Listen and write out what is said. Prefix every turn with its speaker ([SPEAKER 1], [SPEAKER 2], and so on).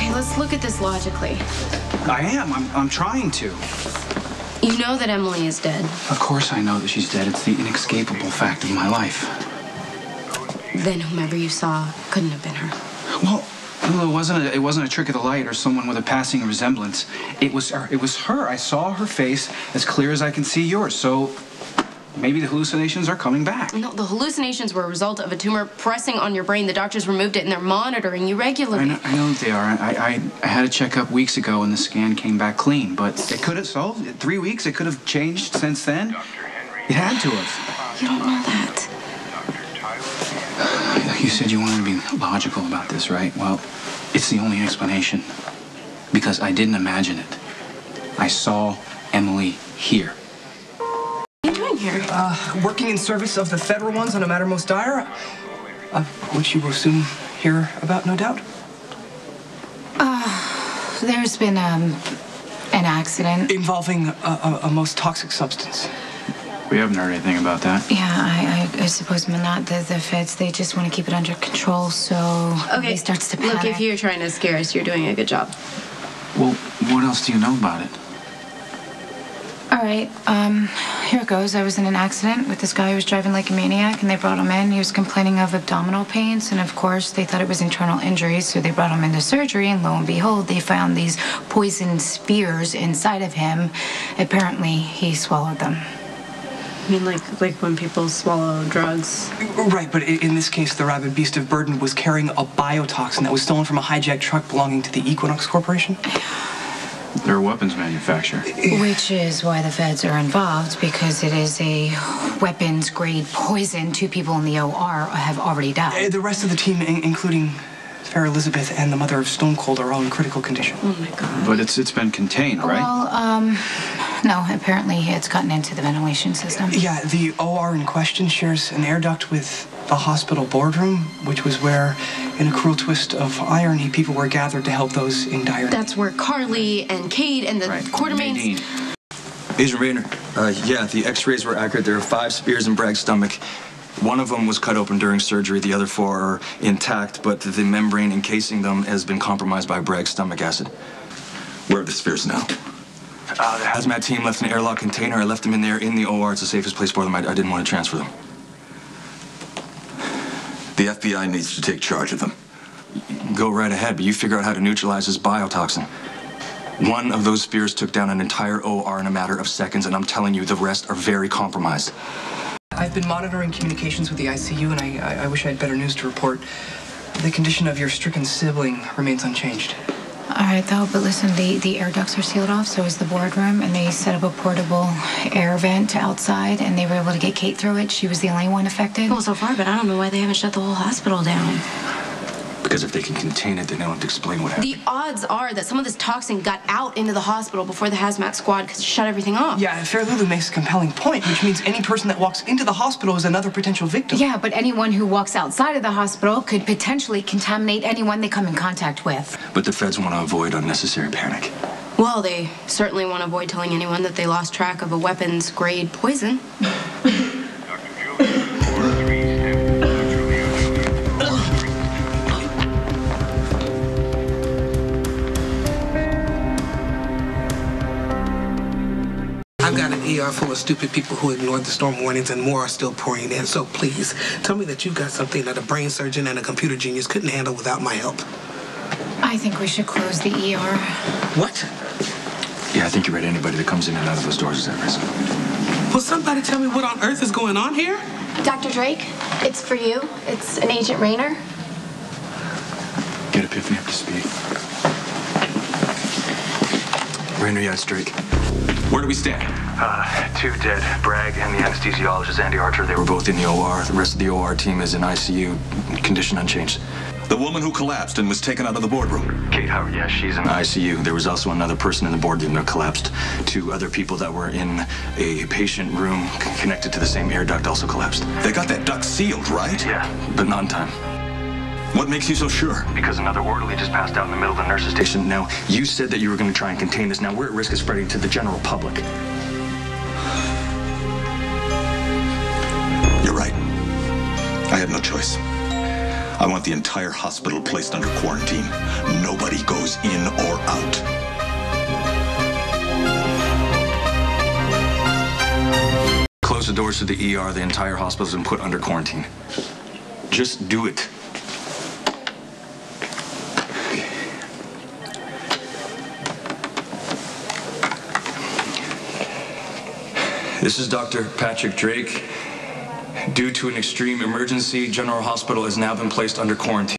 [SPEAKER 1] Okay, let's look at this logically.
[SPEAKER 2] I am. I'm trying to.
[SPEAKER 1] You know that Emily is dead.
[SPEAKER 2] Of course I know that she's dead. It's the inescapable fact of my life.
[SPEAKER 1] Then whomever you saw couldn't have been her.
[SPEAKER 2] Well, it wasn't a trick of the light or someone with a passing resemblance. It was her. I saw her face as clear as I can see yours. So maybe the hallucinations are coming back.
[SPEAKER 1] No, the hallucinations were a result of a tumor pressing on your brain. The doctors removed it, and they're monitoring you regularly.
[SPEAKER 2] I know that they are. I had a checkup weeks ago, and the scan came back clean. But it could have solved it. 3 weeks, it could have changed since then. It had to have.
[SPEAKER 1] You don't know that.
[SPEAKER 2] You said you wanted to be logical about this, right? Well, it's the only explanation. Because I didn't imagine it. I saw Emily here.
[SPEAKER 1] Here?
[SPEAKER 3] Working in service of the federal ones on a matter most dire, which you will soon hear about, no doubt.
[SPEAKER 4] There's been an accident
[SPEAKER 3] involving a most toxic substance.
[SPEAKER 2] We haven't heard anything about that.
[SPEAKER 4] Yeah, I suppose not. The feds, they just want to keep it under control, so
[SPEAKER 1] okay.
[SPEAKER 4] He starts to panic.
[SPEAKER 1] Look, if you're trying to scare us, you're doing a good job.
[SPEAKER 2] Well, what else do you know about it?
[SPEAKER 4] All right, here it goes. I was in an accident with this guy who was driving like a maniac, and they brought him in. He was complaining of abdominal pains, and of course, they thought it was internal injuries, so they brought him into surgery, and lo and behold, they found these poison spears inside of him. Apparently, he swallowed them.
[SPEAKER 1] I mean, like when people swallow drugs?
[SPEAKER 3] Right, but in this case, the rabid beast of burden was carrying a biotoxin that was stolen from a hijacked truck belonging to the Equinox Corporation.
[SPEAKER 2] They're a weapons manufacturer.
[SPEAKER 4] Which is why the feds are involved, because it is a weapons-grade poison. 2 people in the OR have already died.
[SPEAKER 3] The rest of the team, including Fair Elizabeth and the mother of Stone Cold, are all in critical condition.
[SPEAKER 1] Oh, my God.
[SPEAKER 2] But it's been contained, right?
[SPEAKER 4] Well, no, apparently it's gotten into the ventilation system.
[SPEAKER 3] Yeah, the OR in question shares an air duct with the hospital boardroom, which was where, in a cruel twist of irony, people were gathered to help those in dire need.
[SPEAKER 1] That's where Carly and Kate and the Quartermains...
[SPEAKER 5] Agent Rayner, yeah, the x-rays were accurate. There are 5 spears in Bragg's stomach. One of them was cut open during surgery. The other 4 are intact, but the membrane encasing them has been compromised by Bragg's stomach acid.
[SPEAKER 6] Where are the spears now?
[SPEAKER 5] The hazmat team left an airlock container. I left them in there in the OR. It's the safest place for them. I didn't want to transfer them.
[SPEAKER 6] The FBI needs to take charge of them.
[SPEAKER 5] Go right ahead, but you figure out how to neutralize this biotoxin. One of those spears took down an entire OR in a matter of seconds, and I'm telling you, the rest are very compromised.
[SPEAKER 3] I've been monitoring communications with the ICU, and I wish I had better news to report. The condition of your stricken sibling remains unchanged.
[SPEAKER 4] All right, though, but listen, the air ducts are sealed off, so is the boardroom, and they set up a portable air vent outside, and they were able to get Kate through it. She was the only one affected.
[SPEAKER 1] Well, so far, but I don't know why they haven't shut the whole hospital down.
[SPEAKER 5] Because if they can contain it, then they don't have to explain what happened.
[SPEAKER 1] The odds are that some of this toxin got out into the hospital before the hazmat squad could shut everything off.
[SPEAKER 3] Yeah, Fair Lulu makes a compelling point, which means any person that walks into the hospital is another potential victim.
[SPEAKER 4] Yeah, but anyone who walks outside of the hospital could potentially contaminate anyone they come in contact with.
[SPEAKER 5] But the feds want to avoid unnecessary panic.
[SPEAKER 1] Well, they certainly want to avoid telling anyone that they lost track of a weapons-grade poison.
[SPEAKER 7] I've got an ER full of stupid people who ignored the storm warnings, and more are still pouring in. So please, tell me that you've got something that a brain surgeon and a computer genius couldn't handle without my help.
[SPEAKER 4] I think we should close the ER.
[SPEAKER 7] What?
[SPEAKER 5] Yeah, I think you're right. Anybody that comes in and out of those doors is at risk.
[SPEAKER 7] Will somebody tell me what on earth is going on here?
[SPEAKER 8] Dr. Drake, it's for you. It's an Agent Rayner.
[SPEAKER 5] Get Epiphany up to speed. Rayner, yeah, it's Drake.
[SPEAKER 6] Where do we stand?
[SPEAKER 5] 2 dead. Bragg and the anesthesiologist, Andy Archer, they were both in the OR. The rest of the OR team is in ICU, condition unchanged.
[SPEAKER 6] The woman who collapsed and was taken out of the boardroom.
[SPEAKER 5] Kate Howard, yeah, she's in ICU. There was also another person in the boardroom that collapsed. 2 other people that were in a patient room connected to the same air duct also collapsed.
[SPEAKER 6] They got that duct sealed, right?
[SPEAKER 5] Yeah, but not in time.
[SPEAKER 6] What makes you so sure?
[SPEAKER 5] Because another orderly just passed out in the middle of the nurse's station. Now, you said that you were going to try and contain this. Now, we're at risk of spreading to the general public.
[SPEAKER 6] You're right. I have no choice. I want the entire hospital placed under quarantine. Nobody goes is in or out.
[SPEAKER 5] Close the doors to the ER. The entire hospital's been put under quarantine. Just do it. This is Dr. Patrick Drake. Due to an extreme emergency, General Hospital has now been placed under quarantine.